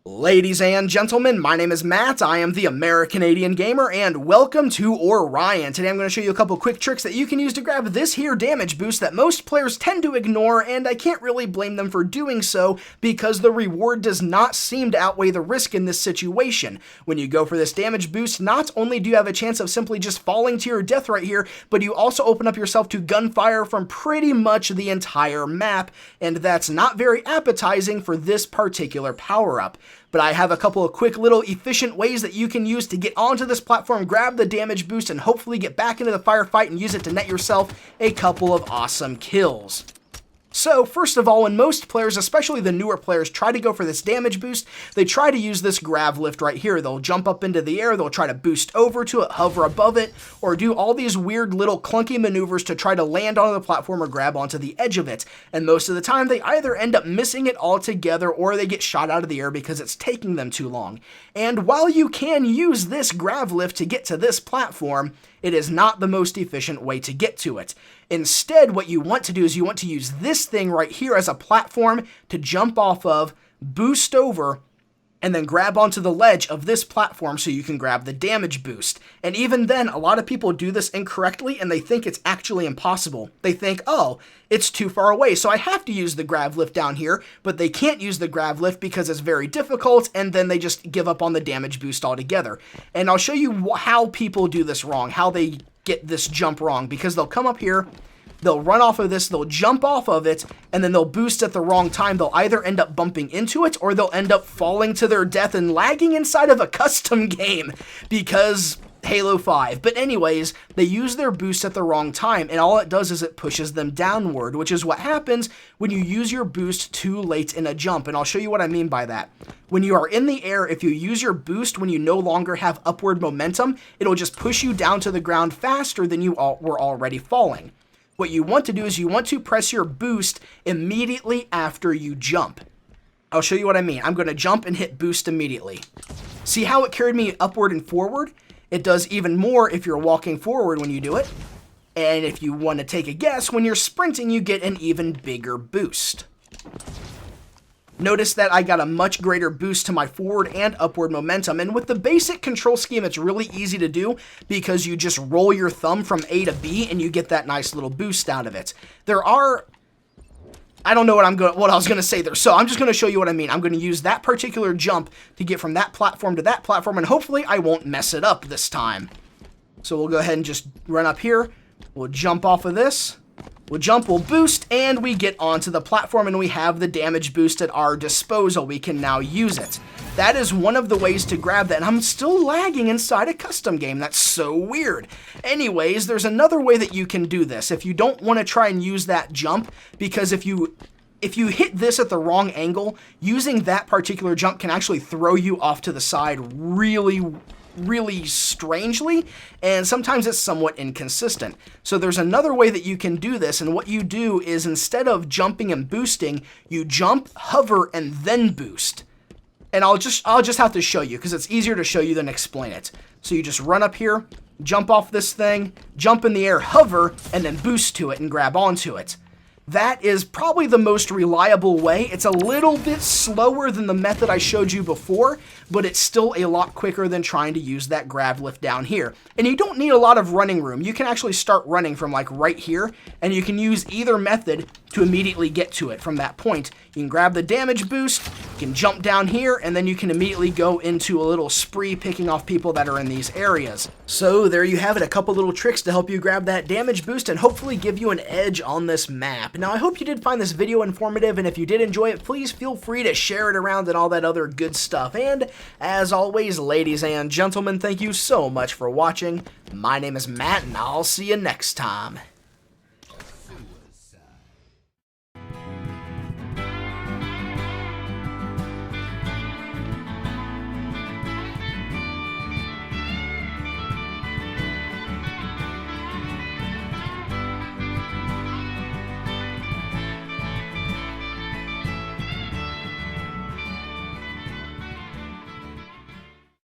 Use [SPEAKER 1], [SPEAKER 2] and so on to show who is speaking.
[SPEAKER 1] Ladies and gentlemen, my name is Matt, I am the American-Canadian Gamer, and welcome to Orion. Today I'm going to show you a couple quick tricks that you can use to grab this here damage boost that most players tend to ignore, and I can't really blame them for doing so, because the reward does not seem to outweigh the risk in this situation. When you go for this damage boost, not only do you have a chance of simply just falling to your death right here, but you also open up yourself to gunfire from pretty much the entire map, and that's not very appetizing for this particular power-up. But I have a couple of quick little efficient ways that you can use to get onto this platform, grab the damage boost, and hopefully get back into the firefight and use it to net yourself a couple of awesome kills. So, first of all, when most players, especially the newer players, try to go for this damage boost, they try to use this grav lift right here. They'll jump up into the air, they'll try to boost over to it, hover above it, or do all these weird little clunky maneuvers to try to land onto the platform or grab onto the edge of it. And most of the time, they either end up missing it altogether or they get shot out of the air because it's taking them too long. And while you can use this grav lift to get to this platform, it is not the most efficient way to get to it. Instead, what you want to do is you want to use this thing right here as a platform to jump off of, boost over, and then grab onto the ledge of this platform so you can grab the damage boost. And even then, a lot of people do this incorrectly and they think it's actually impossible. They think, oh, it's too far away, so I have to use the grav lift down here, but they can't use the grav lift because it's very difficult, and then they just give up on the damage boost altogether. And I'll show you how people do this wrong, how they get this jump wrong, because they'll come up here, they'll run off of this, they'll jump off of it, and then they'll boost at the wrong time. They'll either end up bumping into it, or they'll end up falling to their death and lagging inside of a custom game, because Halo 5. But anyways, they use their boost at the wrong time, and all it does is it pushes them downward, which is what happens when you use your boost too late in a jump, and I'll show you what I mean by that. When you are in the air, if you use your boost when you no longer have upward momentum, it'll just push you down to the ground faster than you were already falling. What you want to do is you want to press your boost immediately after you jump. I'll show you what I mean. I'm going to jump and hit boost immediately. See how it carried me upward and forward? It does even more if you're walking forward when you do it. And if you want to take a guess, when you're sprinting, you get an even bigger boost. Notice that I got a much greater boost to my forward and upward momentum, and with the basic control scheme, it's really easy to do because you just roll your thumb from A to B and you get that nice little boost out of it. I don't know what I was going to say there, so I'm just going to show you what I mean. I'm going to use that particular jump to get from that platform to that platform, and hopefully I won't mess it up this time. So we'll go ahead and just run up here. We'll jump off of this. We'll jump, we'll boost, and we get onto the platform, and we have the damage boost at our disposal. We can now use it. That is one of the ways to grab that, and I'm still lagging inside a custom game. That's so weird. Anyways, there's another way that you can do this. If you don't want to try and use that jump, because if you hit this at the wrong angle, using that particular jump can actually throw you off to the side really strangely, and sometimes it's somewhat inconsistent. So there's another way that you can do this, and what you do is instead of jumping and boosting, you jump, hover, and then boost. And I'll just have to show you because it's easier to show you than explain it. So you just run up here, jump off this thing, jump in the air, hover, and then boost to it and grab onto it. That is probably the most reliable way. It's a little bit slower than the method I showed you before, but it's still a lot quicker than trying to use that grav lift down here. And you don't need a lot of running room. You can actually start running from like right here, and you can use either method to immediately get to it from that point. You can grab the damage boost, you can jump down here, and then you can immediately go into a little spree picking off people that are in these areas. So there you have it, a couple little tricks to help you grab that damage boost and hopefully give you an edge on this map. Now, I hope you did find this video informative, and if you did enjoy it, please feel free to share it around and all that other good stuff. And as always, ladies and gentlemen, thank you so much for watching. My name is Matt, and I'll see you next time.